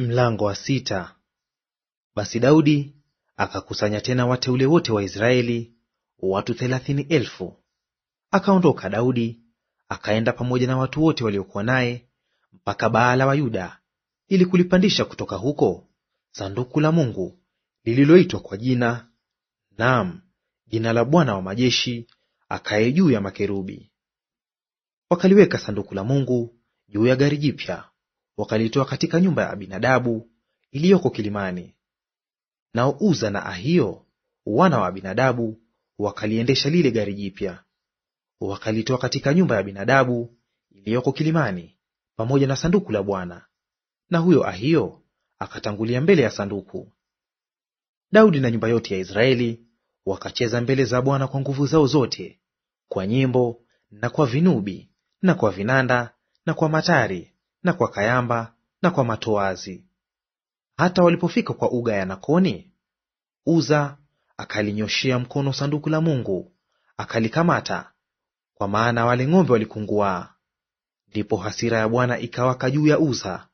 Mlango wa sita. Basi Daudi akakusanya tena wateule wote wa Israeli, watu 30,000. Akaondoka Daudi akaenda pamoja na watu wote waliokuwa naye mpaka Baala wa Yuda, ili kulipandisha kutoka huko sanduku la Mungu lililoitwa kwa jina, naam, jina la Bwana wa majeshi, akaye juu ya makerubi. Wakaliweka sanduku la Mungu juu ya gari jipya, wakalitoa katika nyumba ya Abinadabu iliyoko kilimani. Nao Uza na Ahio wana wa Abinadabu wakaliendesha lile gari jipya. Wakalitoa katika nyumba ya Abinadabu iliyoko kilimani pamoja na sanduku la Bwana, na huyo Ahio akatangulia mbele ya sanduku. Daudi na nyumba yote ya Israeli wakacheza mbele za Bwana kwa nguvu zao zote, kwa nyimbo na kwa vinubi na kwa vinanda na kwa matari na kwa kayamba na kwa matoazi. Hata walipofika kwa uga ya Nakoni, Uza akalinyoshea mkono sanduku la Mungu, akalikamata, kwa maana wale ng'ombe walikunguaa. Ndipo hasira ya Bwana ikawaka juu ya Uza,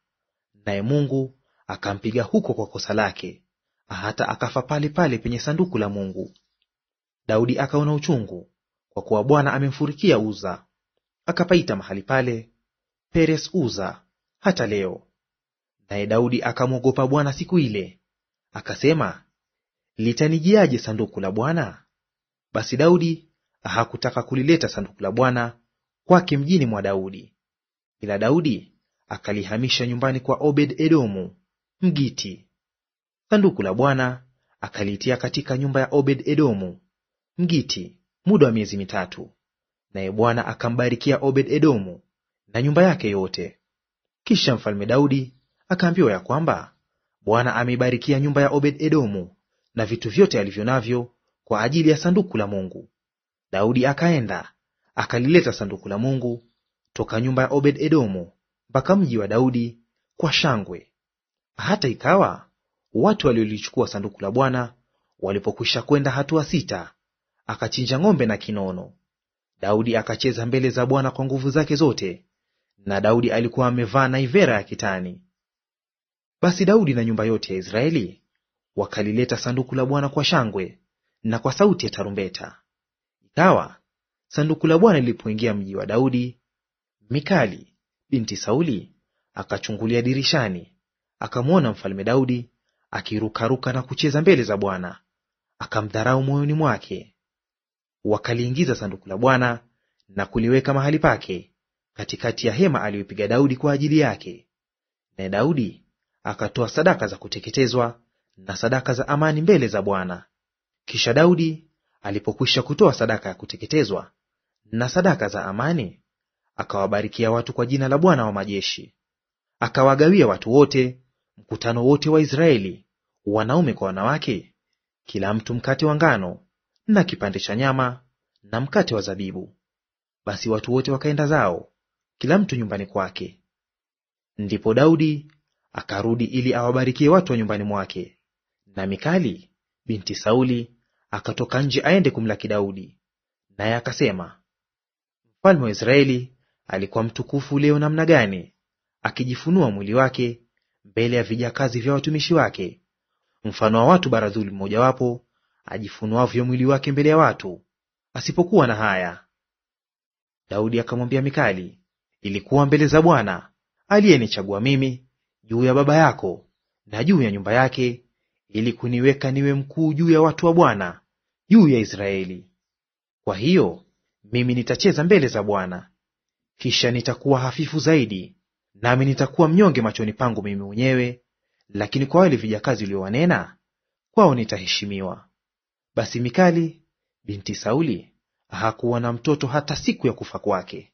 naye Mungu akampiga huko kwa kosa lake, hata akafa pale pale penye sanduku la Mungu. Daudi akaona uchungu, kwa kuwa Bwana amemfurikia Uza, akapaita mahali pale Peres Uza hata leo. Naye Daudi akamwogopa Bwana siku ile, akasema, litanijiaje sanduku la Bwana? Basi Daudi hakutaka kulileta sanduku la Bwana kwake mjini mwa Daudi, ila Daudi akalihamisha nyumbani kwa Obed-Edomu Mgiti. Sanduku la Bwana akalitia katika nyumba ya Obed-Edomu Mgiti muda wa miezi 3, naye Bwana akambarikia Obed-Edomu na nyumba yake yote. Kisha mfalme Daudi akaambiwa ya kwamba Bwana ameibarikia nyumba ya Obed-Edomu na vitu vyote alivyo navyo kwa ajili ya sanduku la Mungu. Daudi akaenda akalileta sanduku la Mungu toka nyumba ya Obed-Edomu mpaka mji wa Daudi kwa shangwe. Hata ikawa watu waliolichukua sanduku la Bwana walipokwisha kwenda hatua 6, akachinja ng'ombe na kinono. Daudi akacheza mbele za Bwana kwa nguvu zake zote, na Daudi alikuwa amevaa naivera ya kitani. Basi Daudi na nyumba yote ya Israeli wakalileta sanduku la Bwana kwa shangwe na kwa sauti ya tarumbeta. Ikawa sanduku la Bwana lilipoingia mji wa Daudi, Mikali binti Sauli akachungulia dirishani, akamwona mfalme Daudi akirukaruka na kucheza mbele za Bwana, akamdharau moyoni mwake. Wakaliingiza sanduku la Bwana na kuliweka mahali pake katikati ya hema aliyopiga Daudi kwa ajili yake. Naye Daudi akatoa sadaka za kuteketezwa na sadaka za amani mbele za Bwana. Kisha Daudi alipokwisha kutoa sadaka ya kuteketezwa na sadaka za amani, akawabarikia watu kwa jina la Bwana wa majeshi. Akawagawia watu wote, mkutano wote wa Israeli, wanaume kwa wanawake, kila mtu mkate wa ngano na kipande cha nyama na mkate wa zabibu. Basi watu wote wakaenda zao, kila mtu nyumbani kwake. Ndipo Daudi akarudi ili awabarikie watu wa nyumbani mwake. Na Mikali binti Sauli akatoka nje aende kumlaki Daudi, naye akasema, mfalme wa Israeli alikuwa mtukufu leo namna gani, akijifunua mwili wake mbele ya vijakazi vya watumishi wake, mfano wa watu baradhuli mmojawapo ajifunuavyo mwili wake mbele ya watu, asipokuwa na haya. Daudi akamwambia Mikali, ilikuwa mbele za Bwana aliyenichagua mimi juu ya baba yako na juu ya nyumba yake, ili kuniweka niwe mkuu juu ya watu wa Bwana, juu ya Israeli. Kwa hiyo mimi nitacheza mbele za Bwana. Kisha nitakuwa hafifu zaidi, nami nitakuwa mnyonge machoni pangu mimi mwenyewe, lakini kwa wale vijakazi uliowanena, kwao nitaheshimiwa. Basi Mikali binti Sauli hakuwa na mtoto hata siku ya kufa kwake.